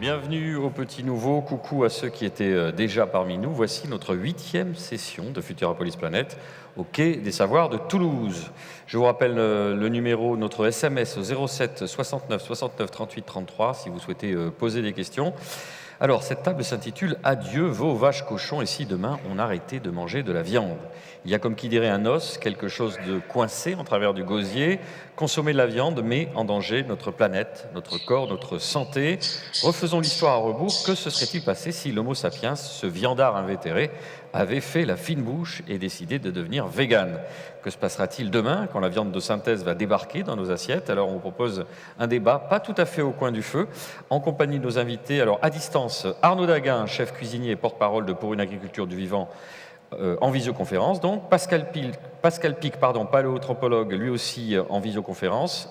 Bienvenue aux petits nouveaux, coucou à ceux qui étaient déjà parmi nous. Voici notre 8e session de Futurapolis Planète au Quai des Savoirs de Toulouse. Je vous rappelle le numéro, notre SMS au 07 69 69 38 33 si vous souhaitez poser des questions. Alors, cette table s'intitule « Adieu, veaux, vaches, cochons, et si demain on arrêtait de manger de la viande ?» Il y a comme qui dirait un os, quelque chose de coincé en travers du gosier. Consommer de la viande met en danger notre planète, notre corps, notre santé. Refaisons l'histoire à rebours. Que se serait-il passé si l'Homo sapiens, ce viandard invétéré, avait fait la fine bouche et décidé de devenir vegan? Que se passera-t-il demain quand la viande de synthèse va débarquer dans nos assiettes? Alors on vous propose un débat pas tout à fait au coin du feu, en compagnie de nos invités. Alors à distance, Arnaud Daguin, chef cuisinier et porte-parole de Pour une agriculture du vivant, en visioconférence. Donc Pascal Pic, paléoanthropologue, lui aussi en visioconférence,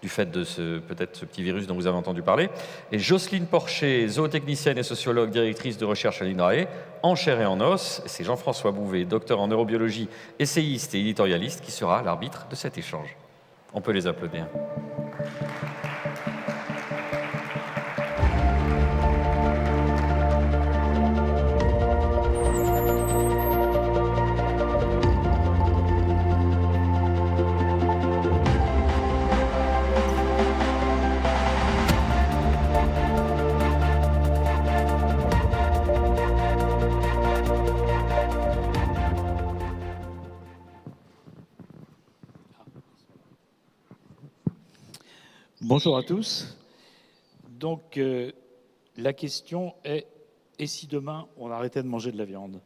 du fait de ce petit virus dont vous avez entendu parler. Et Jocelyne Porcher, zootechnicienne et sociologue, directrice de recherche à l'INRAE, en chair et en os. C'est Jean-François Bouvet, docteur en neurobiologie, essayiste et éditorialiste, qui sera l'arbitre de cet échange. On peut les applaudir. Bonjour à tous. Donc, la question est, et si demain on arrêtait de manger de la viande?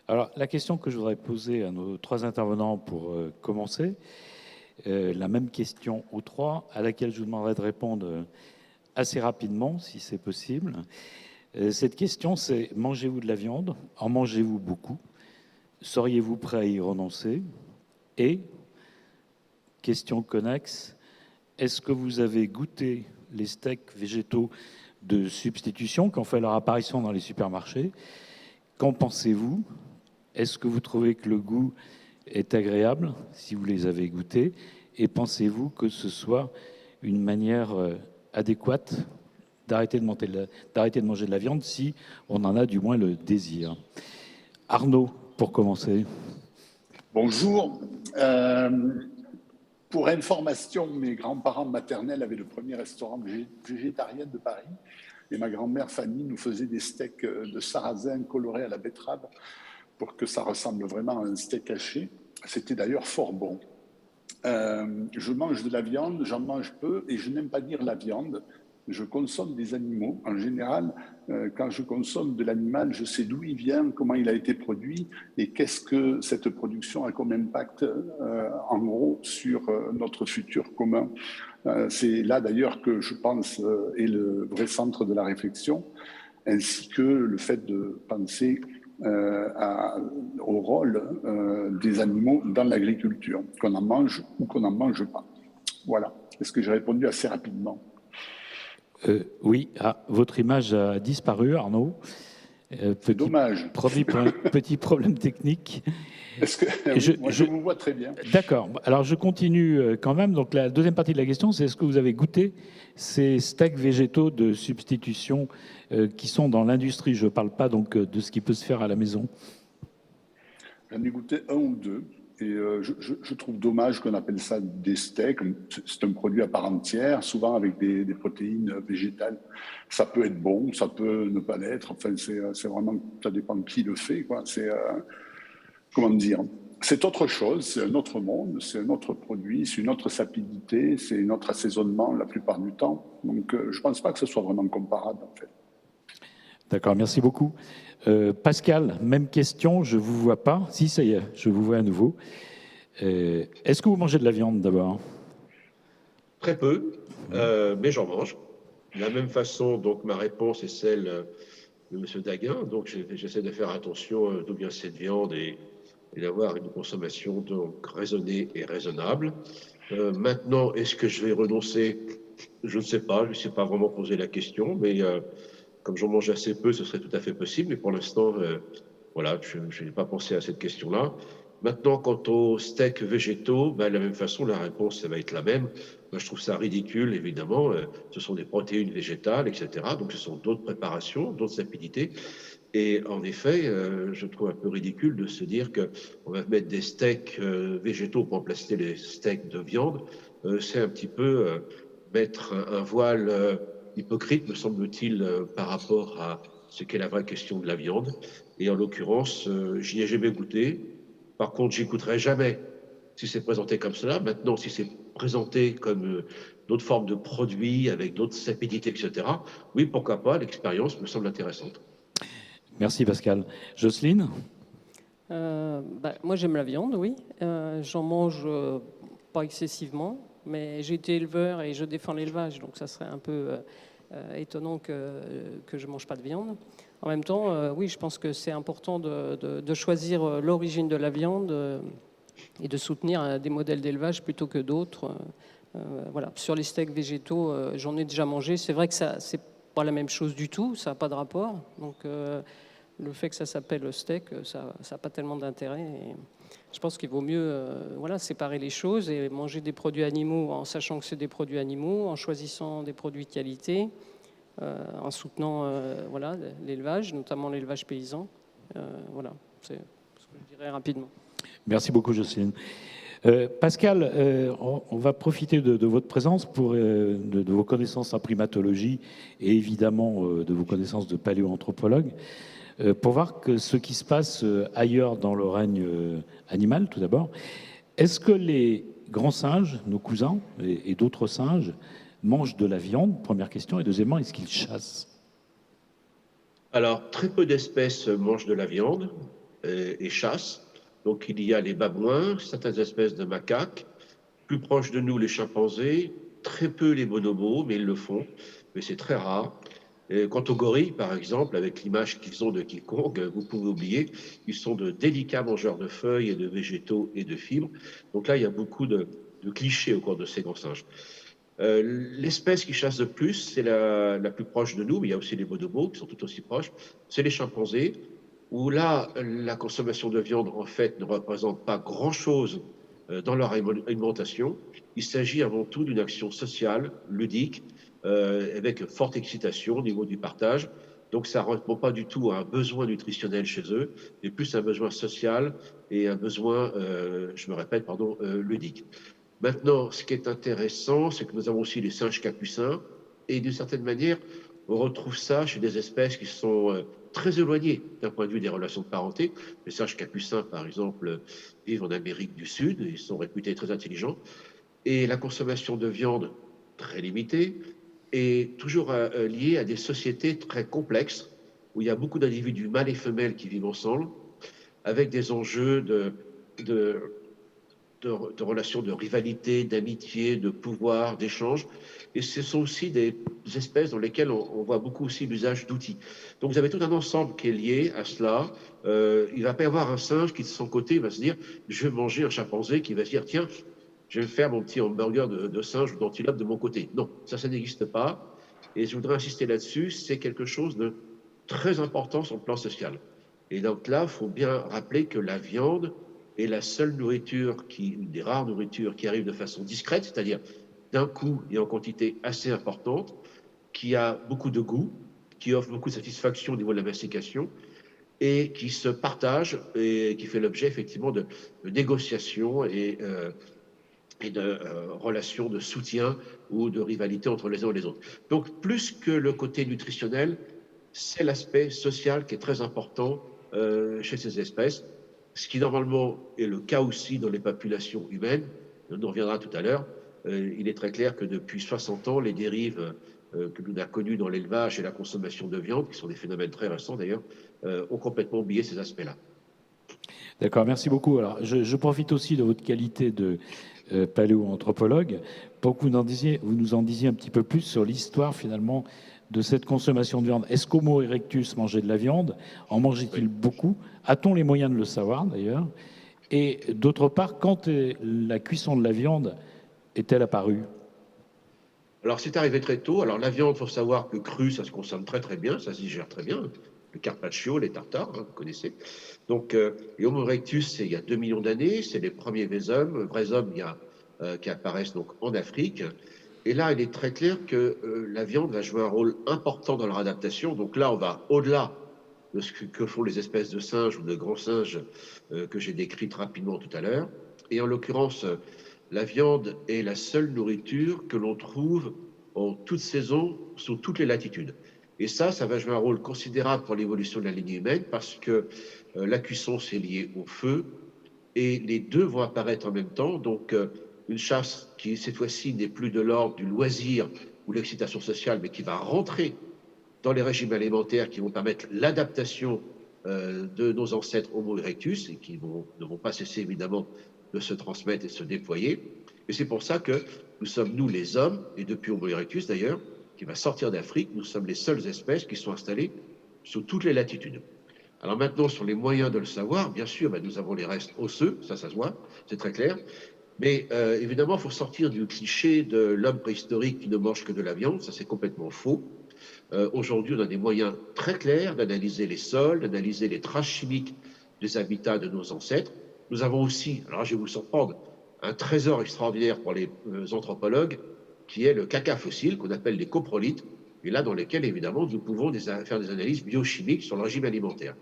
Alors, la question que je voudrais poser à nos trois intervenants pour commencer, la même question aux trois, à laquelle je vous demanderai de répondre assez rapidement, si c'est possible. Cette question, c'est: mangez-vous de la viande? En mangez-vous beaucoup? Seriez-vous prêt à y renoncer? Et, question connexe, est-ce que vous avez goûté les steaks végétaux de substitution qui ont fait leur apparition dans les supermarchés? Qu'en pensez-vous? Est-ce que vous trouvez que le goût est agréable si vous les avez goûtés? Et pensez-vous que ce soit une manière adéquate d'arrêter de manger de la viande si on en a du moins le désir? Arnaud, pour commencer. Bonjour. Pour information, mes grands-parents maternels avaient le premier restaurant végétarien de Paris. Et ma grand-mère Fanny nous faisait des steaks de sarrasin colorés à la betterave pour que ça ressemble vraiment à un steak haché. C'était d'ailleurs fort bon. Je mange de la viande, j'en mange peu et je n'aime pas dire la viande. Je consomme des animaux. En général, quand je consomme de l'animal, je sais d'où il vient, comment il a été produit et qu'est-ce que cette production a comme impact, en gros, sur notre futur commun. C'est là d'ailleurs que je pense est le vrai centre de la réflexion, ainsi que le fait de penser au rôle des animaux dans l'agriculture, qu'on en mange ou qu'on n'en mange pas. Voilà. Est-ce que j'ai répondu assez rapidement ? Oui, votre image a disparu, Arnaud. Dommage. Petit problème technique. Est-ce que moi, je vous vois très bien. D'accord. Alors, je continue quand même. Donc, la deuxième partie de la question, c'est: est-ce que vous avez goûté ces steaks végétaux de substitution qui sont dans l'industrie? Je ne parle pas donc de ce qui peut se faire à la maison. J'en ai goûté un ou deux. Et je trouve dommage qu'on appelle ça des steaks. C'est un produit à part entière, souvent avec des protéines végétales. Ça peut être bon, ça peut ne pas l'être. Enfin, c'est vraiment, ça dépend de qui le fait, quoi. C'est, comment dire, c'est autre chose, c'est un autre monde, c'est un autre produit, c'est une autre sapidité, c'est un autre assaisonnement la plupart du temps. Donc, je ne pense pas que ce soit vraiment comparable, en fait. D'accord, merci beaucoup. Pascal, même question, je ne vous vois pas. Si, ça y est, je vous vois à nouveau. Est-ce que vous mangez de la viande d'abord? Très peu, mais j'en mange. De la même façon, donc ma réponse est celle de M. Daguin. Donc j'essaie de faire attention d'où vient cette viande et et d'avoir une consommation donc raisonnée et raisonnable. Maintenant, est-ce que je vais renoncer? Je ne sais pas, je ne sais pas vraiment poser la question, mais comme j'en mange assez peu, ce serait tout à fait possible. Mais pour l'instant, voilà, je n'ai pas pensé à cette question-là. Maintenant, quant aux steaks végétaux, ben, de la même façon, la réponse ça va être la même. Moi, je trouve ça ridicule, évidemment. Ce sont des protéines végétales, etc. Donc, ce sont d'autres préparations, d'autres acidités. Et en effet, je trouve un peu ridicule de se dire qu'on va mettre des steaks végétaux pour remplacer les steaks de viande. C'est un petit peu mettre un voile hypocrite, me semble-t-il, par rapport à ce qu'est la vraie question de la viande. Et en l'occurrence, j'y ai jamais goûté. Par contre, j'y goûterai jamais si c'est présenté comme cela. Maintenant, si c'est présenté comme d'autres formes de produits, avec d'autres sapidités, etc., oui, pourquoi pas, l'expérience me semble intéressante. Merci Pascal. Jocelyne? Moi, j'aime la viande, oui. J'en mange pas excessivement, mais j'ai été éleveur et je défends l'élevage, donc ça serait un peu étonnant que je mange pas de viande. En même temps, oui, je pense que c'est important de choisir l'origine de la viande et de soutenir des modèles d'élevage plutôt que d'autres. Voilà. Sur les steaks végétaux, j'en ai déjà mangé. C'est vrai que ça, c'est pas la même chose du tout, ça n'a pas de rapport. Donc, le fait que ça s'appelle steak, ça n'a pas tellement d'intérêt. Et je pense qu'il vaut mieux voilà, séparer les choses et manger des produits animaux en sachant que c'est des produits animaux, en choisissant des produits de qualité, en soutenant voilà, l'élevage, notamment l'élevage paysan. Voilà, c'est ce que je dirais rapidement. Merci beaucoup, Jocelyne. Pascal, on va profiter de votre présence, de vos connaissances en primatologie et évidemment de vos connaissances de paléoanthropologue, pour voir ce qui se passe ailleurs dans le règne animal, tout d'abord. Est-ce que les grands singes, nos cousins et d'autres singes, mangent de la viande? Première question. Et deuxièmement, est-ce qu'ils chassent? Alors, très peu d'espèces mangent de la viande et chassent. Donc, il y a les babouins, certaines espèces de macaques, plus proches de nous, les chimpanzés, très peu les bonobos, mais ils le font, mais c'est très rare. Et quant aux gorilles, par exemple, avec l'image qu'ils ont de King Kong, vous pouvez oublier, ils sont de délicats mangeurs de feuilles et de végétaux et de fibres. Donc là, il y a beaucoup de clichés au cours de ces grands singes. L'espèce qui chasse le plus, c'est la plus proche de nous, mais il y a aussi les bonobos qui sont tout aussi proches, c'est les chimpanzés, où là, la consommation de viande, en fait, ne représente pas grand-chose dans leur alimentation. Il s'agit avant tout d'une action sociale, ludique, avec forte excitation au niveau du partage. Donc, ça ne répond pas du tout à un besoin nutritionnel chez eux, mais plus un besoin social et un besoin, je me répète, pardon, ludique. Maintenant, ce qui est intéressant, c'est que nous avons aussi les singes capucins, et d'une certaine manière, on retrouve ça chez des espèces qui sont très éloignées d'un point de vue des relations de parenté. Les singes capucins, par exemple, vivent en Amérique du Sud, ils sont réputés très intelligents, et la consommation de viande très limitée est toujours liée à des sociétés très complexes, où il y a beaucoup d'individus mâles et femelles qui vivent ensemble, avec des enjeux de relations de rivalité, d'amitié, de pouvoir, d'échange. Et ce sont aussi des espèces dans lesquelles on voit beaucoup aussi l'usage d'outils. Donc vous avez tout un ensemble qui est lié à cela. Il ne va pas y avoir un singe qui, de son côté, va se dire « je vais manger un chimpanzé » qui va se dire « tiens, je vais me faire mon petit hamburger de singe ou d'antilope de mon côté ». Non, ça n'existe pas. Et je voudrais insister là-dessus, c'est quelque chose de très important sur le plan social. Et donc là, il faut bien rappeler que la viande est la seule nourriture, une des rares nourritures qui arrive de façon discrète, c'est-à-dire d'un coup et en quantité assez importante, qui a beaucoup de goût, qui offre beaucoup de satisfaction au niveau de la mastication, et qui se partage et qui fait l'objet effectivement de négociations et de relations de soutien ou de rivalité entre les uns et les autres. Donc plus que le côté nutritionnel, c'est l'aspect social qui est très important chez ces espèces, ce qui normalement est le cas aussi dans les populations humaines. On en reviendra tout à l'heure. Il est très clair que depuis 60 ans, les dérives que l'on a connues dans l'élevage et la consommation de viande, qui sont des phénomènes très récents d'ailleurs, ont complètement oublié ces aspects-là. D'accord, merci beaucoup. Alors, je profite aussi de votre qualité de paléoanthropologue pour que vous nous en disiez un petit peu plus sur l'histoire finalement de cette consommation de viande. Est-ce qu'Homo erectus mangeait de la viande? En mangeait-il beaucoup? A-t-on les moyens de le savoir d'ailleurs? Et d'autre part, quand la cuisson de la viande est-elle apparue? Alors, c'est arrivé très tôt. Alors, la viande, il faut savoir que crue, ça se consomme très très bien, ça se digère très bien. Le carpaccio, les tartares, hein, vous connaissez. Donc, et Homo erectus, c'est il y a 2 millions d'années, c'est les premiers vrais hommes qui apparaissent donc en Afrique. Et là, il est très clair que la viande va jouer un rôle important dans leur adaptation. Donc là, on va au-delà de ce que font les espèces de singes ou de grands singes que j'ai décrites rapidement tout à l'heure. Et en l'occurrence, la viande est la seule nourriture que l'on trouve en toute saison, sous toutes les latitudes. Et ça va jouer un rôle considérable pour l'évolution de la lignée humaine parce que la cuisson, c'est lié au feu et les deux vont apparaître en même temps. Donc, une chasse qui, cette fois-ci, n'est plus de l'ordre du loisir ou l'excitation sociale, mais qui va rentrer dans les régimes alimentaires qui vont permettre l'adaptation de nos ancêtres Homo erectus et qui ne vont pas cesser, évidemment, de se transmettre et de se déployer. Et c'est pour ça que nous sommes, nous, les hommes, et depuis Homo erectus d'ailleurs, qui va sortir d'Afrique, nous sommes les seules espèces qui sont installées sous toutes les latitudes. Alors maintenant, sur les moyens de le savoir, bien sûr, nous avons les restes osseux, ça se voit, c'est très clair. Mais évidemment, il faut sortir du cliché de l'homme préhistorique qui ne mange que de la viande, ça c'est complètement faux. Aujourd'hui, on a des moyens très clairs d'analyser les sols, d'analyser les traces chimiques des habitats de nos ancêtres. Nous avons aussi, alors je vais vous surprendre, un trésor extraordinaire pour les anthropologues, qui est le caca fossile, qu'on appelle les coprolites, et là dans lesquels, évidemment, nous pouvons faire des analyses biochimiques sur le régime alimentaire.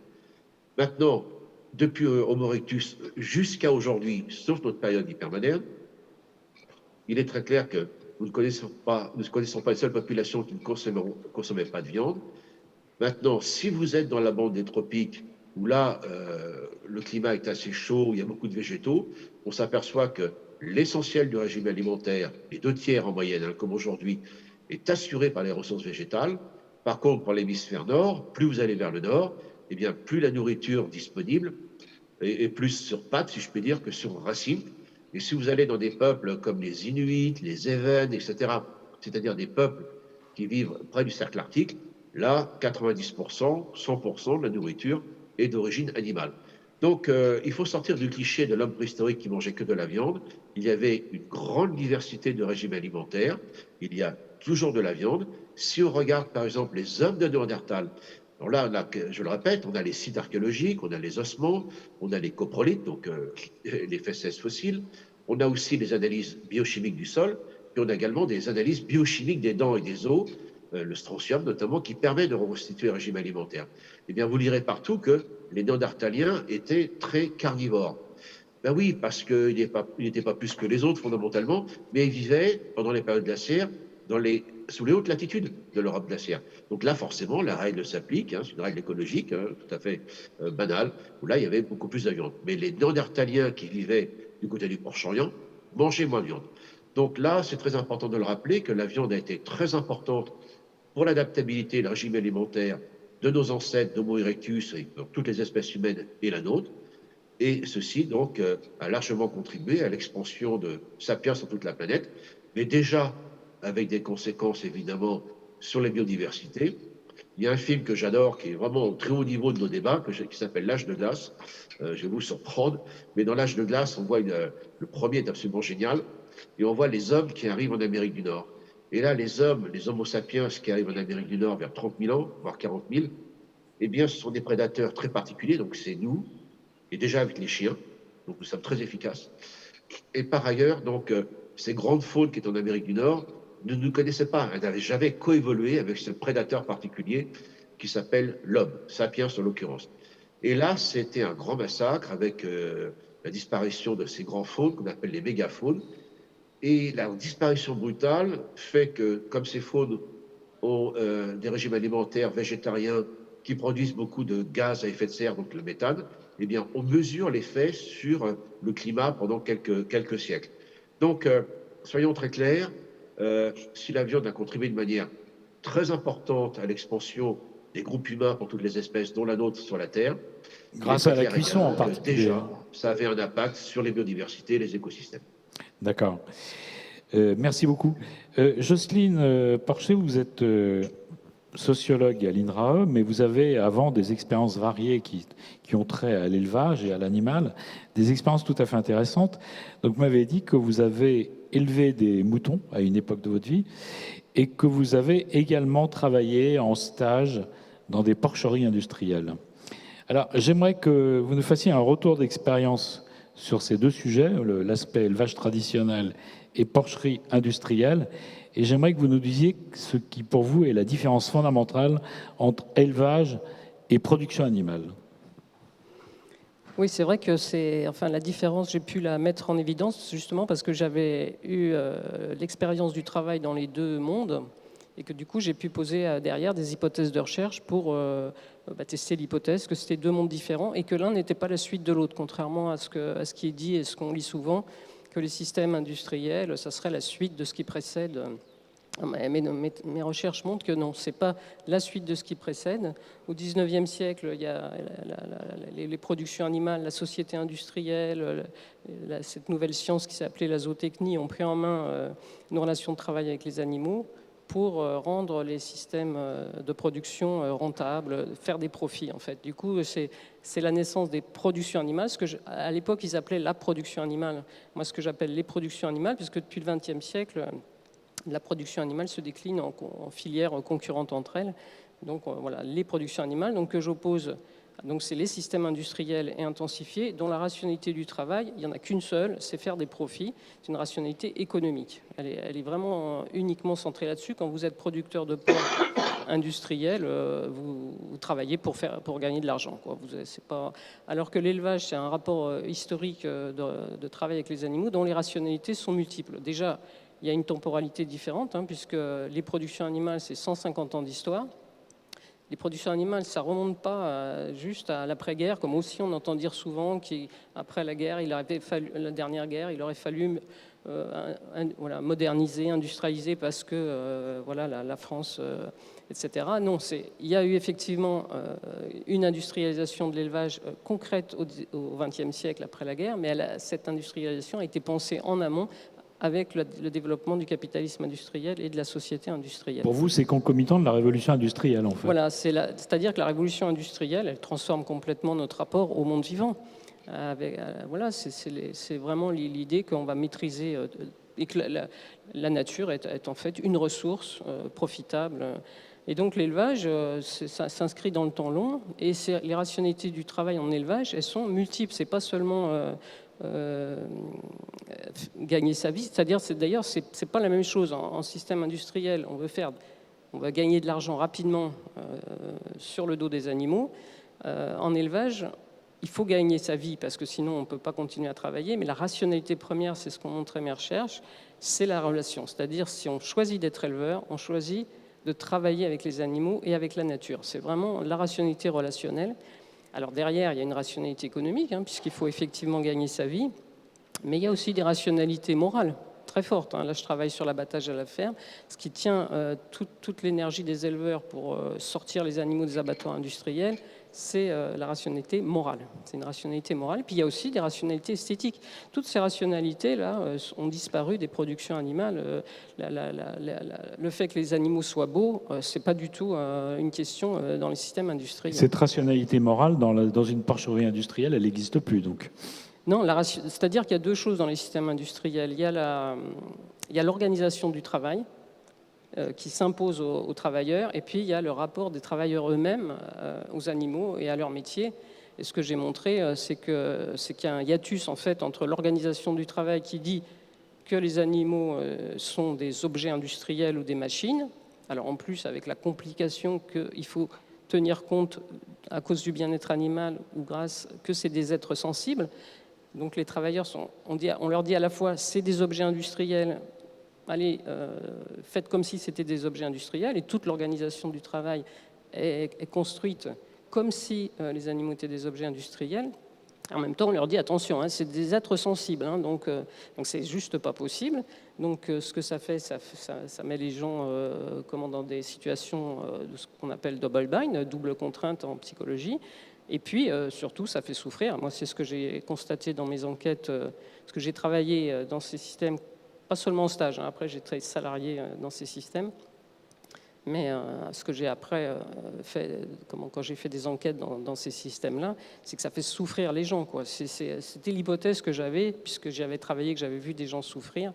Maintenant, depuis Homo erectus jusqu'à aujourd'hui, sauf notre période hypermoderne, il est très clair que nous ne connaissons pas les seules populations qui ne consommaient pas de viande. Maintenant, si vous êtes dans la bande des tropiques, où là, le climat est assez chaud, il y a beaucoup de végétaux, on s'aperçoit que l'essentiel du régime alimentaire, les 2/3 en moyenne, hein, comme aujourd'hui, est assuré par les ressources végétales. Par contre, pour l'hémisphère nord, plus vous allez vers le nord, eh bien, plus la nourriture disponible est plus sur pattes, si je peux dire, que sur racines. Et si vous allez dans des peuples comme les Inuits, les Évennes, etc., c'est-à-dire des peuples qui vivent près du cercle arctique, là, 90%, 100% de la nourriture est d'origine animale. Donc, il faut sortir du cliché de l'homme préhistorique qui mangeait que de la viande. Il y avait une grande diversité de régimes alimentaires. Il y a toujours de la viande. Si on regarde, par exemple, les hommes de Néandertal, alors là, je le répète, on a les sites archéologiques, on a les ossements, on a les coprolites, donc les fesses fossiles. On a aussi les analyses biochimiques du sol, puis on a également des analyses biochimiques des dents et des os, le strontium notamment, qui permet de reconstituer un régime alimentaire. Eh bien, vous lirez partout que les Néandertaliens étaient très carnivores. Ben oui, parce qu'ils n'étaient pas plus que les autres fondamentalement, mais ils vivaient pendant les périodes glaciaires sous les hautes latitudes de l'Europe glaciaire. Donc là, forcément, la règle s'applique, hein, c'est une règle écologique, hein, tout à fait banale, où là, il y avait beaucoup plus de viande. Mais les Néandertaliens qui vivaient du côté du Proche-Orient mangeaient moins de viande. Donc là, c'est très important de le rappeler que la viande a été très importante pour l'adaptabilité et le régime alimentaire de nos ancêtres d'Homo erectus et pour toutes les espèces humaines et la nôtre. Et ceci, donc, a largement contribué à l'expansion de sapiens sur toute la planète, mais déjà avec des conséquences, évidemment, sur les biodiversités. Il y a un film que j'adore, qui est vraiment au très haut niveau de nos débats, qui s'appelle L'âge de glace. Je vais vous surprendre, mais dans L'âge de glace, on voit le premier est absolument génial, et on voit les hommes qui arrivent en Amérique du Nord. Et là, les Homo sapiens qui arrivent en Amérique du Nord vers 30 000 ans, voire 40 000, eh bien, ce sont des prédateurs très particuliers, donc c'est nous, et déjà avec les chiens, donc nous sommes très efficaces. Et par ailleurs, donc, ces grandes faunes qui sont en Amérique du Nord ne nous connaissaient pas, elles n'avaient jamais coévolué avec ce prédateur particulier qui s'appelle l'homme, sapiens en l'occurrence. Et là, c'était un grand massacre avec la disparition de ces grands faunes qu'on appelle les mégafaunes. Et la disparition brutale fait que, comme ces faunes ont des régimes alimentaires végétariens qui produisent beaucoup de gaz à effet de serre, donc le méthane, eh bien, on mesure l'effet sur le climat pendant quelques siècles. Donc, soyons très clairs, si la viande a contribué de manière très importante à l'expansion des groupes humains pour toutes les espèces, dont la nôtre sur la Terre, grâce à la cuisson en particulier. Déjà, ça avait un impact sur les biodiversités et les écosystèmes. D'accord. Merci beaucoup. Jocelyne Porcher, vous êtes sociologue à l'INRAE, mais vous avez avant des expériences variées qui ont trait à l'élevage et à l'animal, des expériences tout à fait intéressantes. Donc vous m'avez dit que vous avez élevé des moutons à une époque de votre vie et que vous avez également travaillé en stage dans des porcheries industrielles. Alors j'aimerais que vous nous fassiez un retour d'expérience sur ces deux sujets, l'aspect élevage traditionnel et porcherie industrielle. Et j'aimerais que vous nous disiez ce qui, pour vous, est la différence fondamentale entre élevage et production animale. Oui, c'est vrai que la différence, j'ai pu la mettre en évidence justement parce que j'avais eu l'expérience du travail dans les deux mondes et que du coup, j'ai pu poser derrière des hypothèses de recherche pour tester l'hypothèse que c'était deux mondes différents et que l'un n'était pas la suite de l'autre, contrairement à ce qui est dit et ce qu'on lit souvent, que les systèmes industriels, ça serait la suite de ce qui précède. Mes recherches montrent que non, ce n'est pas la suite de ce qui précède. Au XIXe siècle, il y a les productions animales, la société industrielle, cette nouvelle science qui s'est appelée la zootechnie ont pris en main nos relations de travail avec les animaux pour rendre les systèmes de production rentables, faire des profits en fait. Du coup, c'est la naissance des productions animales, à l'époque ils appelaient la production animale. Moi, ce que j'appelle les productions animales, puisque depuis le XXe siècle, la production animale se décline en filières concurrentes entre elles. Donc voilà, les productions animales que j'oppose. Donc c'est les systèmes industriels et intensifiés dont la rationalité du travail, il n'y en a qu'une seule, c'est faire des profits. C'est une rationalité économique. Elle est vraiment uniquement centrée là-dessus. Quand vous êtes producteur de porc industriel, vous travaillez pour gagner de l'argent. Alors que l'élevage, c'est un rapport historique de travail avec les animaux dont les rationalités sont multiples. Déjà, il y a une temporalité différente, puisque les productions animales, c'est 150 ans d'histoire. Les productions animales, ça ne remonte pas juste à l'après-guerre, comme aussi on entend dire souvent qu'après la guerre, la dernière guerre, il aurait fallu moderniser, industrialiser parce que la France, etc. Non, il y a eu effectivement une industrialisation de l'élevage concrète au XXe siècle après la guerre, mais cette industrialisation a été pensée en amont avec le développement du capitalisme industriel et de la société industrielle. Pour vous, c'est concomitant de la révolution industrielle, en fait. Voilà, c'est-à-dire que la révolution industrielle, elle transforme complètement notre rapport au monde vivant. C'est vraiment l'idée qu'on va maîtriser et que la nature est en fait une ressource profitable. Et donc l'élevage, ça s'inscrit dans le temps long, et les rationalités du travail en élevage, elles sont multiples. C'est pas seulement gagner sa vie, c'est-à-dire d'ailleurs c'est pas la même chose en système industriel. On veut gagner de l'argent rapidement sur le dos des animaux. En élevage, il faut gagner sa vie parce que sinon on ne peut pas continuer à travailler. Mais la rationalité première, c'est ce qu'ont montré mes recherches, c'est la relation. C'est-à-dire si on choisit d'être éleveur, on choisit de travailler avec les animaux et avec la nature. C'est vraiment la rationalité relationnelle. Alors derrière, il y a une rationalité économique, puisqu'il faut effectivement gagner sa vie, mais il y a aussi des rationalités morales très fortes. Là, je travaille sur l'abattage à la ferme. Ce qui tient toute l'énergie des éleveurs pour sortir les animaux des abattoirs industriels, c'est la rationalité morale. C'est une rationalité morale. Puis il y a aussi des rationalités esthétiques. Toutes ces rationalités-là ont disparu des productions animales. Le fait que les animaux soient beaux, c'est pas du tout une question dans les systèmes industriels. Cette rationalité morale, dans une porcherie industrielle, elle n'existe plus, donc. Non, c'est-à-dire qu'il y a deux choses dans les systèmes industriels. Il y a l'organisation du travail qui s'impose aux travailleurs, et puis il y a le rapport des travailleurs eux-mêmes aux animaux et à leur métier. Et ce que j'ai montré, c'est qu'il y a un hiatus en fait entre l'organisation du travail qui dit que les animaux sont des objets industriels ou des machines. Alors en plus, avec la complication qu'il faut tenir compte à cause du bien-être animal ou grâce que c'est des êtres sensibles. Donc les travailleurs, on leur dit à la fois c'est des objets industriels, allez, faites comme si c'était des objets industriels, et toute l'organisation du travail est construite comme si les animaux étaient des objets industriels. En même temps, on leur dit attention, c'est des êtres sensibles, donc c'est juste pas possible. Donc ce que ça fait, ça met les gens dans des situations de ce qu'on appelle double bind, double contrainte en psychologie. Et puis, surtout, ça fait souffrir. Moi, c'est ce que j'ai constaté dans mes enquêtes, parce que j'ai travaillé dans ces systèmes, pas seulement en stage, après j'ai travaillé salarié dans ces systèmes. Mais ce que j'ai après fait, quand j'ai fait des enquêtes dans ces systèmes-là, c'est que ça fait souffrir les gens, quoi. C'était l'hypothèse que j'avais, puisque j'avais travaillé, que j'avais vu des gens souffrir.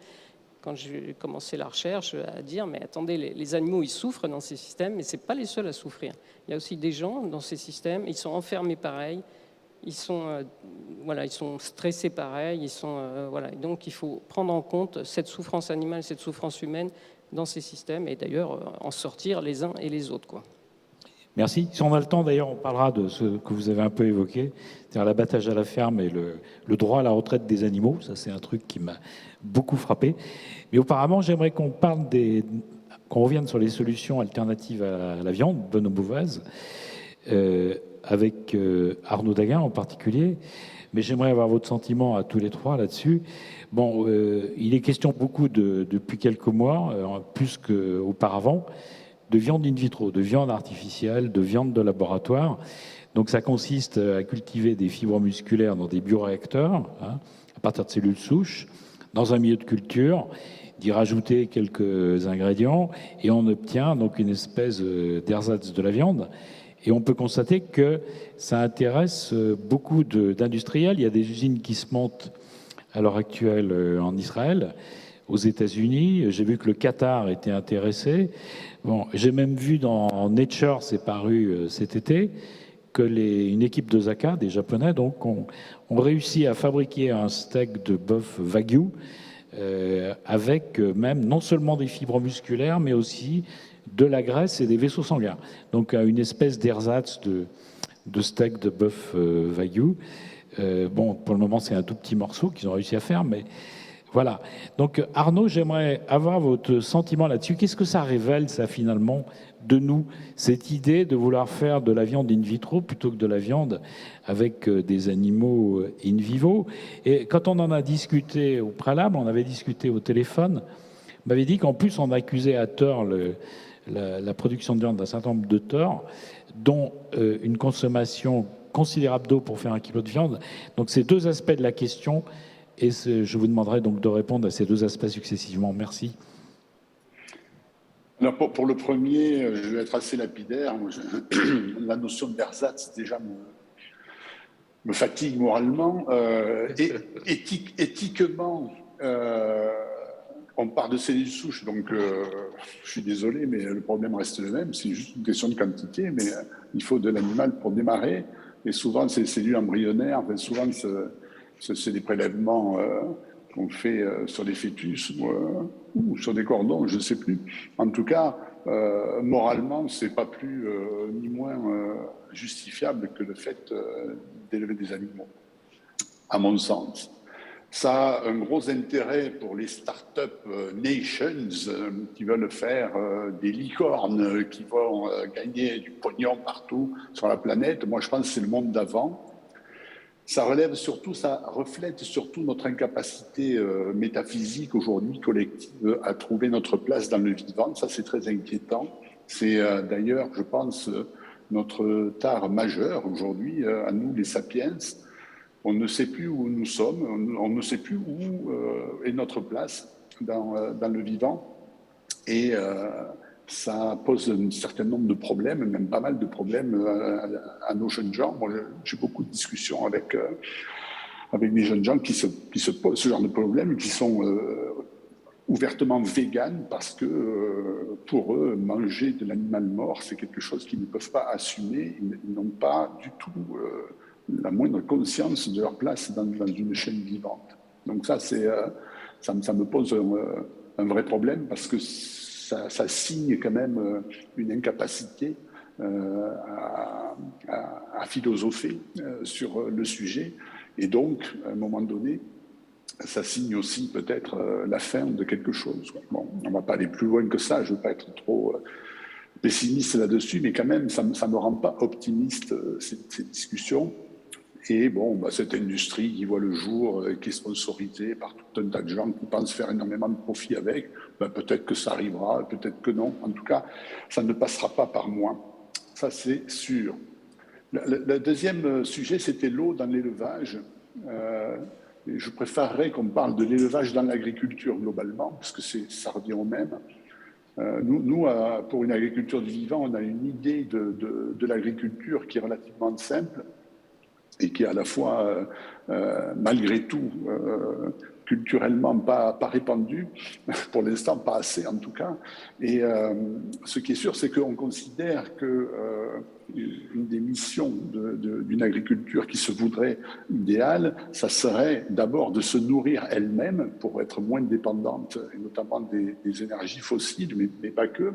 Quand j'ai commencé la recherche, à dire, mais attendez, les animaux, ils souffrent dans ces systèmes, mais ce n'est pas les seuls à souffrir. Il y a aussi des gens dans ces systèmes, ils sont enfermés pareil, ils sont stressés pareil, voilà. Et donc, il faut prendre en compte cette souffrance animale, cette souffrance humaine dans ces systèmes, et d'ailleurs en sortir les uns et les autres, quoi. Merci. Si on a le temps, d'ailleurs, on parlera de ce que vous avez un peu évoqué, c'est-à-dire l'abattage à la ferme et le droit à la retraite des animaux. Ça, c'est un truc qui m'a beaucoup frappé. Mais auparavant, j'aimerais qu'on revienne sur les solutions alternatives à la viande, bonne ou mauvaise, avec Arnaud Daguin en particulier. Mais j'aimerais avoir votre sentiment à tous les trois là-dessus. Bon, il est question beaucoup depuis quelques mois, plus qu'auparavant, de viande in vitro, de viande artificielle, de viande de laboratoire. Donc ça consiste à cultiver des fibres musculaires dans des bioréacteurs, à partir de cellules souches, dans un milieu de culture, d'y rajouter quelques ingrédients, et on obtient donc une espèce d'ersatz de la viande. Et on peut constater que ça intéresse beaucoup d'industriels. Il y a des usines qui se montent à l'heure actuelle en Israël, aux États-Unis. J'ai vu que le Qatar était intéressé. Bon, j'ai même vu dans Nature, c'est paru cet été, que une équipe de Zaka, des Japonais, donc, ont réussi à fabriquer un steak de bœuf Wagyu avec même non seulement des fibres musculaires, mais aussi de la graisse et des vaisseaux sanguins. Donc une espèce d'ersatz de steak de bœuf Wagyu. Bon, pour le moment, c'est un tout petit morceau qu'ils ont réussi à faire, mais voilà. Donc Arnaud, j'aimerais avoir votre sentiment là-dessus. Qu'est-ce que ça révèle, ça, finalement, de nous, cette idée de vouloir faire de la viande in vitro plutôt que de la viande avec des animaux in vivo? Et quand on en a discuté au préalable, on avait discuté au téléphone, on m'avait dit qu'en plus, on accusait à tort la production de viande d'un certain nombre de torts, dont une consommation considérable d'eau pour faire 1 kilo de viande. Donc ces deux aspects de la question, et je vous demanderai donc de répondre à ces deux aspects successivement. Merci. Alors pour le premier, je vais être assez lapidaire. La notion d'ersatz déjà me fatigue moralement. Éthiquement, on part de cellules souches, donc je suis désolé, mais le problème reste le même. C'est juste une question de quantité, mais il faut de l'animal pour démarrer. Et souvent, c'est des cellules embryonnaires. Enfin, souvent, c'est des prélèvements qu'on fait sur des fœtus ou sur des cordons, je ne sais plus. En tout cas, moralement, c'est pas plus ni moins justifiable que le fait d'élever des animaux, à mon sens. Ça a un gros intérêt pour les start-up nations qui veulent faire des licornes, qui vont gagner du pognon partout sur la planète. Moi, je pense que c'est le monde d'avant. Ça reflète surtout notre incapacité métaphysique aujourd'hui, collective, à trouver notre place dans le vivant. Ça, c'est très inquiétant. C'est d'ailleurs, je pense, notre tare majeur aujourd'hui, à nous, les sapiens. On ne sait plus où nous sommes, on ne sait plus où est notre place dans le vivant. Et ça pose un certain nombre de problèmes, même pas mal de problèmes à nos jeunes gens. Moi, j'ai beaucoup de discussions avec des jeunes gens qui se posent ce genre de problèmes, qui sont ouvertement véganes parce que pour eux, manger de l'animal mort, c'est quelque chose qu'ils ne peuvent pas assumer. Ils n'ont pas du tout la moindre conscience de leur place dans une chaîne vivante. Donc ça me pose un vrai problème parce que ça signe quand même une incapacité à philosopher sur le sujet. Et donc, à un moment donné, ça signe aussi peut-être la fin de quelque chose. Bon, on ne va pas aller plus loin que ça, je ne veux pas être trop pessimiste là-dessus, mais quand même, ça ne me rend pas optimiste, ces discussions. Et bon, cette industrie qui voit le jour, qui est sponsorisée par tout un tas de gens qui pensent faire énormément de profit avec, peut-être que ça arrivera, peut-être que non. En tout cas, ça ne passera pas par moi. Ça, c'est sûr. Le deuxième sujet, c'était l'eau dans l'élevage. Je préférerais qu'on parle de l'élevage dans l'agriculture globalement, parce que ça revient au même. Pour une agriculture du vivant, on a une idée de l'agriculture qui est relativement simple et qui est à la fois, malgré tout, culturellement pas répandue, pour l'instant pas assez en tout cas. Et ce qui est sûr, c'est qu'on considère que une des missions d'une agriculture qui se voudrait idéale, ça serait d'abord de se nourrir elle-même pour être moins dépendante, et notamment des énergies fossiles, mais pas que.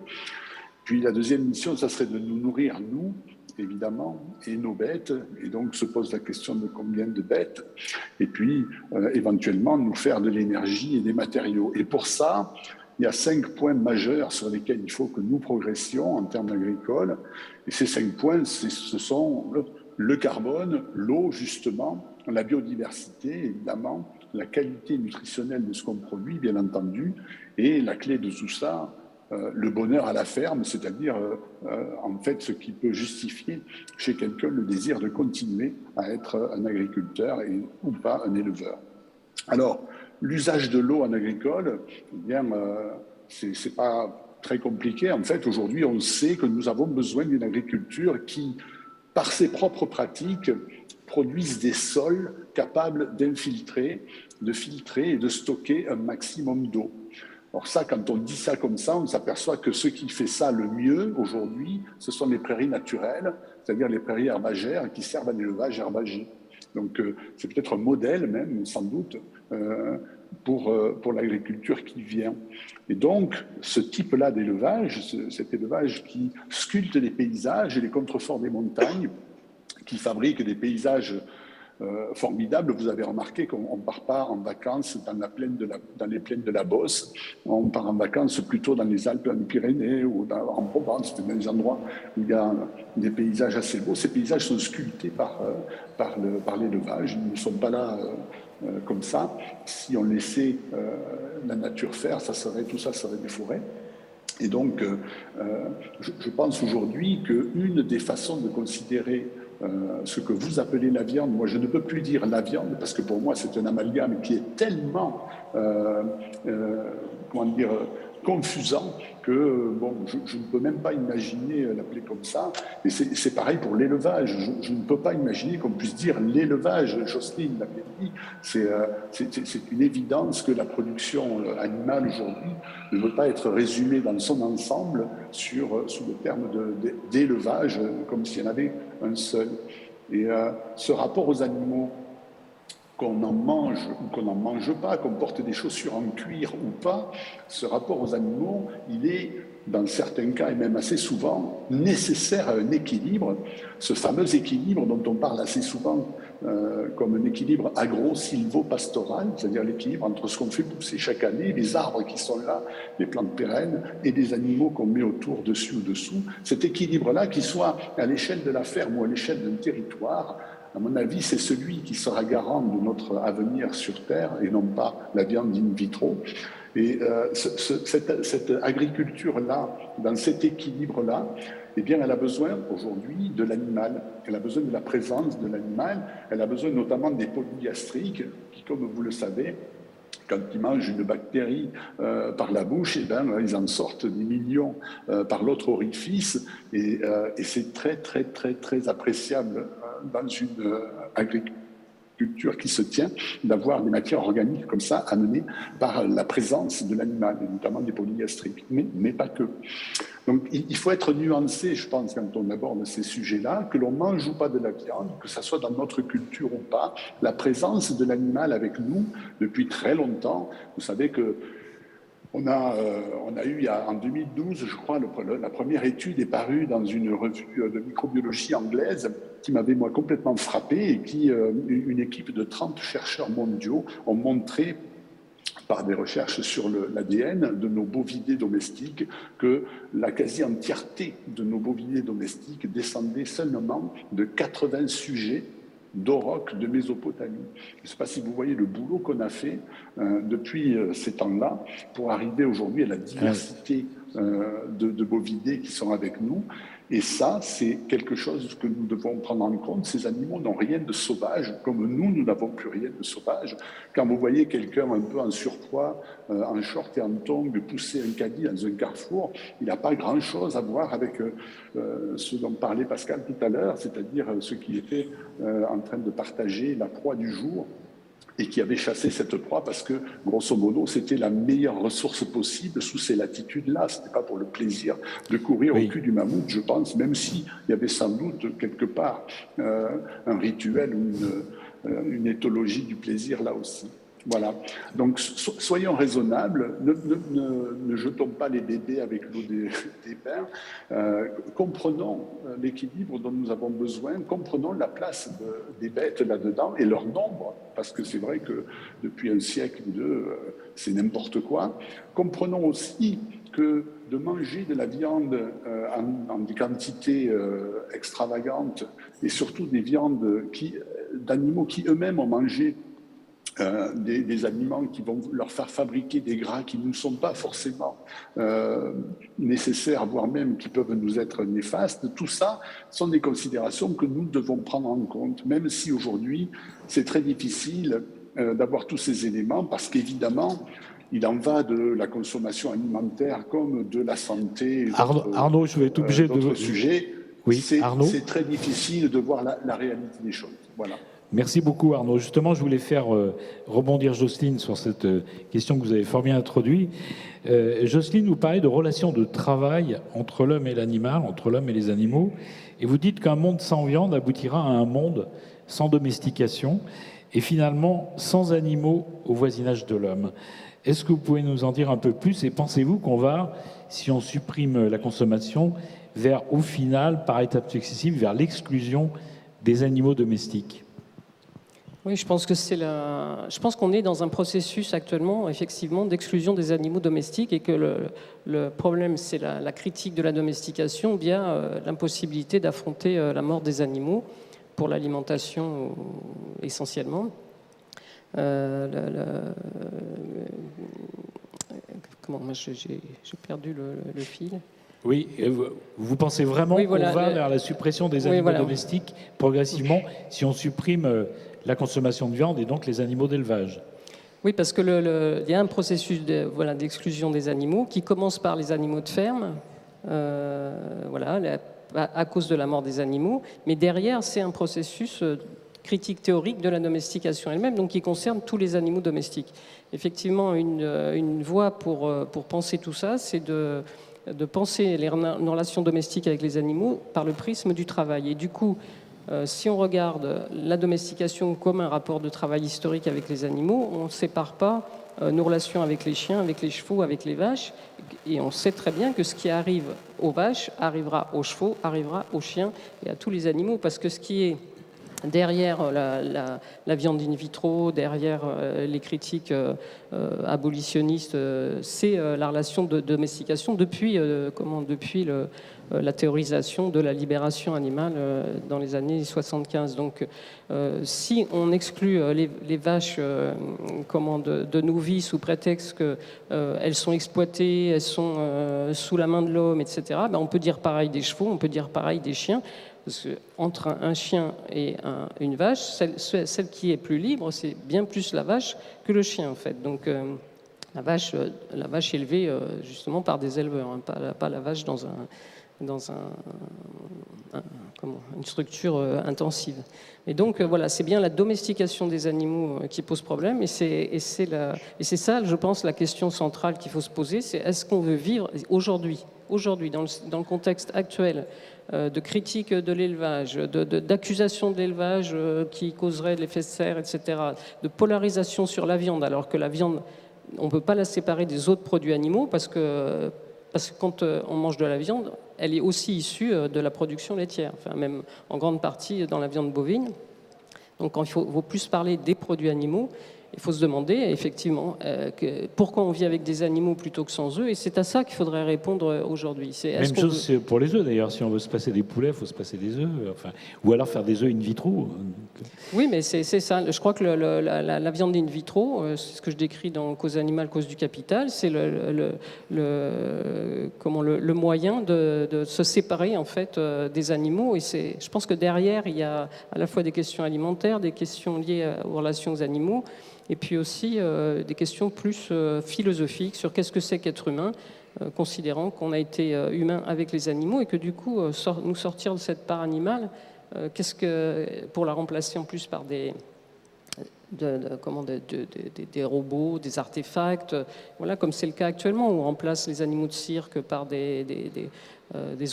Puis la deuxième mission, ça serait de nous nourrir, nous, évidemment, et nos bêtes. Et donc se pose la question de combien de bêtes. Et puis, éventuellement, nous faire de l'énergie et des matériaux. Et pour ça, il y a 5 points majeurs sur lesquels il faut que nous progressions en termes agricoles. Et ces 5 points, ce sont le carbone, l'eau, justement, la biodiversité, évidemment, la qualité nutritionnelle de ce qu'on produit, bien entendu, et la clé de tout ça, le bonheur à la ferme, c'est-à-dire en fait ce qui peut justifier chez quelqu'un le désir de continuer à être un agriculteur ou pas un éleveur. Alors, l'usage de l'eau en agricole, eh bien, c'est pas très compliqué. En fait, aujourd'hui, on sait que nous avons besoin d'une agriculture qui, par ses propres pratiques, produise des sols capables d'infiltrer, de filtrer et de stocker un maximum d'eau. Alors ça, quand on dit ça comme ça, on s'aperçoit que ce qui fait ça le mieux aujourd'hui, ce sont les prairies naturelles, c'est-à-dire les prairies herbagères qui servent à l'élevage herbager. Donc c'est peut-être un modèle même, sans doute, pour l'agriculture qui vient. Et donc, ce type-là d'élevage, cet élevage qui sculpte les paysages et les contreforts des montagnes, qui fabrique des paysages formidable. Vous avez remarqué qu'on ne part pas en vacances dans les plaines de la Beauce, on part en vacances plutôt dans les Alpes, en Pyrénées ou en Provence, dans des endroits où il y a des paysages assez beaux. Ces paysages sont sculptés par l'élevage, ils ne sont pas là comme ça. Si on laissait la nature faire, tout ça serait des forêts. Et donc, je pense aujourd'hui qu'une des façons de considérer ce que vous appelez la viande, moi je ne peux plus dire la viande parce que pour moi c'est un amalgame qui est tellement, confusant que bon, je ne peux même pas imaginer l'appeler comme ça. Et c'est pareil pour l'élevage. Je ne peux pas imaginer qu'on puisse dire l'élevage. Jocelyne l'a bien dit. C'est une évidence que la production animale aujourd'hui ne peut pas être résumée dans son ensemble sous le terme d'élevage, comme s'il y en avait un seul. Et ce rapport aux animaux, qu'on en mange ou qu'on n'en mange pas, qu'on porte des chaussures en cuir ou pas, ce rapport aux animaux, il est, dans certains cas et même assez souvent, nécessaire à un équilibre, ce fameux équilibre dont on parle assez souvent comme un équilibre agro-silvo-pastoral, c'est-à-dire l'équilibre entre ce qu'on fait pousser chaque année, les arbres qui sont là, les plantes pérennes, et les animaux qu'on met autour, dessus ou dessous. Cet équilibre-là, qu'il soit à l'échelle de la ferme ou à l'échelle d'un territoire, à mon avis, c'est celui qui sera garant de notre avenir sur Terre et non pas la viande in vitro. Et cette agriculture-là, dans cet équilibre-là, eh bien, elle a besoin aujourd'hui de l'animal, elle a besoin de la présence de l'animal, elle a besoin notamment des polygastriques qui, comme vous le savez, quand ils mangent une bactérie par la bouche, eh bien, ils en sortent des millions par l'autre orifice, et c'est très, très, très, très appréciable dans une agriculture qui se tient, d'avoir des matières organiques comme ça amenées par la présence de l'animal, et notamment des polygastriques, mais pas que. Donc il faut être nuancé, je pense, quand on aborde ces sujets-là, que l'on mange ou pas de la viande, que ça soit dans notre culture ou pas, la présence de l'animal avec nous depuis très longtemps. Vous savez que on a eu en 2012, je crois, la première étude est parue dans une revue de microbiologie anglaise qui m'avait moi complètement frappé et qui, une équipe de 30 chercheurs mondiaux ont montré par des recherches sur l'ADN de nos bovidés domestiques que la quasi-entièreté de nos bovidés domestiques descendait seulement de 80 sujets d'aurochs de Mésopotamie. Je ne sais pas si vous voyez le boulot qu'on a fait depuis ces temps-là pour arriver aujourd'hui à la diversité de bovidés qui sont avec nous. Et ça, c'est quelque chose que nous devons prendre en compte. Ces animaux n'ont rien de sauvage, comme nous n'avons plus rien de sauvage. Quand vous voyez quelqu'un un peu en surpoids, en short et en tongs, pousser un caddie dans un carrefour, il n'a pas grand-chose à voir avec ce dont parlait Pascal tout à l'heure, c'est-à-dire ceux qui étaient en train de partager la proie du jour et qui avait chassé cette proie parce que, grosso modo, c'était la meilleure ressource possible sous ces latitudes-là. Ce n'était pas pour le plaisir de courir au cul du mammouth, je pense, même s'il y avait sans doute quelque part un rituel ou une éthologie du plaisir là aussi. Voilà. Donc, soyons raisonnables, ne jetons pas les bébés avec l'eau des bains, comprenons l'équilibre dont nous avons besoin, comprenons la place des bêtes là-dedans et leur nombre, parce que c'est vrai que depuis un siècle ou deux, c'est n'importe quoi. Comprenons aussi que de manger de la viande en des quantités extravagantes et surtout des viandes d'animaux qui eux-mêmes ont mangé des aliments qui vont leur faire fabriquer des gras qui ne sont pas forcément nécessaires, voire même qui peuvent nous être néfastes. Tout ça sont des considérations que nous devons prendre en compte, même si aujourd'hui c'est très difficile d'avoir tous ces éléments, parce qu'évidemment, il en va de la consommation alimentaire comme de la santé. Arnaud, je vais être obligé de... sujets. Oui, c'est très difficile de voir la réalité des choses. Voilà. Merci beaucoup Arnaud. Justement, je voulais faire rebondir Jocelyne sur cette question que vous avez fort bien introduite. Jocelyne, vous parlez de relations de travail entre l'homme et l'animal, entre l'homme et les animaux, et vous dites qu'un monde sans viande aboutira à un monde sans domestication et finalement sans animaux au voisinage de l'homme. Est-ce que vous pouvez nous en dire un peu plus et pensez-vous qu'on va, si on supprime la consommation, vers, au final, par étapes successives, vers l'exclusion des animaux domestiques ? Oui, je pense que je pense qu'on est dans un processus actuellement, effectivement, d'exclusion des animaux domestiques et que le problème, c'est la critique de la domestication via l'impossibilité d'affronter la mort des animaux pour l'alimentation essentiellement. Moi, j'ai perdu le fil. Oui, vous pensez vraiment qu'on va vers la suppression des animaux domestiques progressivement si on supprime la consommation de viande et donc les animaux d'élevage? Oui, parce que il y a un processus d'exclusion des animaux qui commence par les animaux de ferme, à cause de la mort des animaux, mais derrière, c'est un processus critique théorique de la domestication elle-même, donc qui concerne tous les animaux domestiques. Effectivement, une voie pour penser tout ça, c'est de penser les relations domestiques avec les animaux par le prisme du travail. Et du coup, si on regarde la domestication comme un rapport de travail historique avec les animaux, on ne sépare pas nos relations avec les chiens, avec les chevaux, avec les vaches. Et on sait très bien que ce qui arrive aux vaches arrivera aux chevaux, arrivera aux chiens et à tous les animaux. Parce que ce qui est derrière la viande in vitro, derrière les critiques abolitionnistes, c'est la relation de domestication depuis la théorisation de la libération animale dans les années 75. Donc, si on exclut les vaches de nos vies sous prétexte qu'elles sont exploitées, elles sont sous la main de l'homme, etc., on peut dire pareil des chevaux, on peut dire pareil des chiens. Parce qu'entre un chien et une vache, celle qui est plus libre, c'est bien plus la vache que le chien, en fait. Donc, la vache élevée justement par des éleveurs, hein, pas la vache dans une structure intensive. Et donc, c'est bien la domestication des animaux qui pose problème. Et c'est ça, je pense, la question centrale qu'il faut se poser, c'est est-ce qu'on veut vivre aujourd'hui, dans le contexte actuel, de critique de l'élevage, d'accusation de l'élevage qui causerait de l'effet de serre, etc., de polarisation sur la viande, alors que la viande, on ne peut pas la séparer des autres produits animaux, parce que quand on mange de la viande, elle est aussi issue de la production laitière, enfin même en grande partie dans la viande bovine. Donc il vaut plus parler des produits animaux Il faut se demander, effectivement, pourquoi on vit avec des animaux plutôt que sans eux, et c'est à ça qu'il faudrait répondre aujourd'hui. Même chose pour les œufs, d'ailleurs. Si on veut se passer des poulets, il faut se passer des œufs. Enfin, ou alors faire des œufs in vitro. Oui, mais c'est ça. Je crois que la viande in vitro, c'est ce que je décris dans Cause animale, cause du capital, c'est le moyen de se séparer en fait des animaux. Et je pense que derrière, il y a à la fois des questions alimentaires, des questions liées aux relations aux animaux, et puis aussi des questions plus philosophiques sur qu'est-ce que c'est qu'être humain, considérant qu'on a été humain avec les animaux et que du coup, nous sortir de cette part animale, pour la remplacer en plus par des robots, des artefacts, voilà, comme c'est le cas actuellement, où on remplace les animaux de cirque par des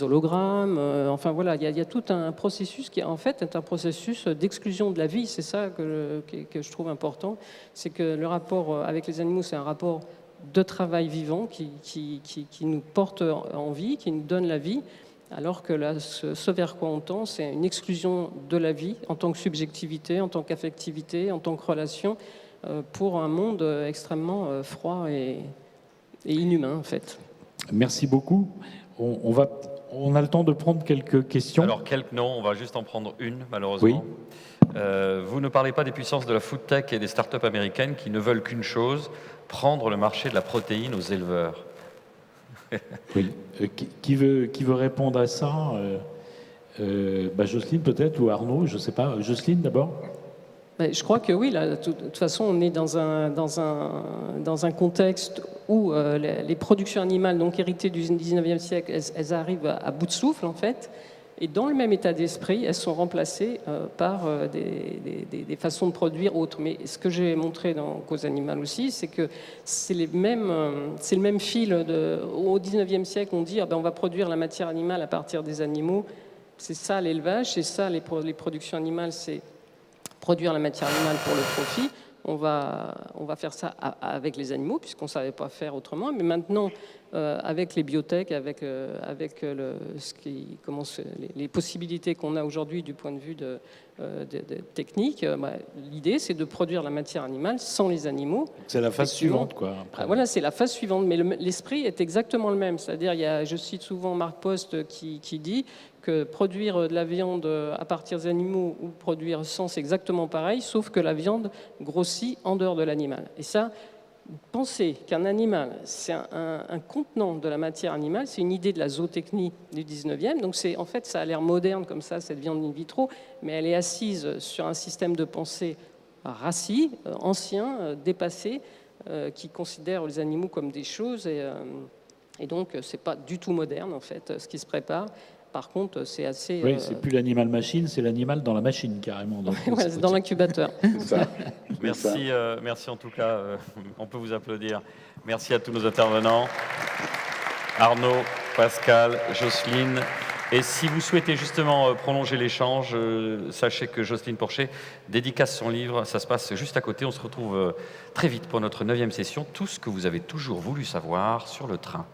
hologrammes. Enfin voilà, il y a tout un processus qui en fait est un processus d'exclusion de la vie. C'est ça que je trouve important, c'est que le rapport avec les animaux, c'est un rapport de travail vivant qui nous porte en vie, qui nous donne la vie. Alors que là, ce vers quoi on tend, c'est une exclusion de la vie en tant que subjectivité, en tant qu'affectivité, en tant que relation, pour un monde extrêmement froid et inhumain, en fait. Merci beaucoup. On a le temps de prendre quelques questions. Alors, non, on va juste en prendre une, malheureusement. Oui. Vous ne parlez pas des puissances de la food tech et des startups américaines qui ne veulent qu'une chose, prendre le marché de la protéine aux éleveurs. Oui. Qui veut répondre à ça Jocelyne peut-être, ou Arnaud, je ne sais pas. Jocelyne d'abord. Je crois que oui, là, de toute façon, on est dans un contexte où les productions animales, donc héritées du 19e siècle, elles arrivent à bout de souffle, en fait. Et dans le même état d'esprit, elles sont remplacées par des façons de produire autres. Mais ce que j'ai montré dans Cause animale aussi, c'est que c'est le même fil. Au 19e siècle, on dit on va produire la matière animale à partir des animaux. C'est ça l'élevage, c'est ça les productions animales, c'est produire la matière animale pour le profit. On va faire ça avec les animaux, puisqu'on ne savait pas faire autrement. Mais maintenant, avec les biotech, avec les possibilités qu'on a aujourd'hui du point de vue de technique, l'idée, c'est de produire la matière animale sans les animaux. C'est la phase suivante, quoi. Voilà, c'est la phase suivante. Mais l'esprit est exactement le même. C'est-à-dire, je cite souvent Marc Post qui dit que produire de la viande à partir des animaux ou produire sans, c'est exactement pareil, sauf que la viande grossit en dehors de l'animal. Et ça, penser qu'un animal, c'est un contenant de la matière animale, c'est une idée de la zootechnie du 19e. Donc en fait, ça a l'air moderne comme ça, cette viande in vitro, mais elle est assise sur un système de pensée raci, ancien, dépassé, qui considère les animaux comme des choses. Et donc, c'est pas du tout moderne, en fait, ce qui se prépare. Par contre, c'est assez... Oui, c'est plus l'animal machine, c'est l'animal dans la machine, carrément. Donc, ouais, c'est dans l'incubateur. Merci en tout cas. On peut vous applaudir. Merci à tous nos intervenants. Arnaud, Pascal, Jocelyne. Et si vous souhaitez justement prolonger l'échange, sachez que Jocelyne Porcher dédicace son livre. Ça se passe juste à côté. On se retrouve très vite pour notre 9e session. Tout ce que vous avez toujours voulu savoir sur le train.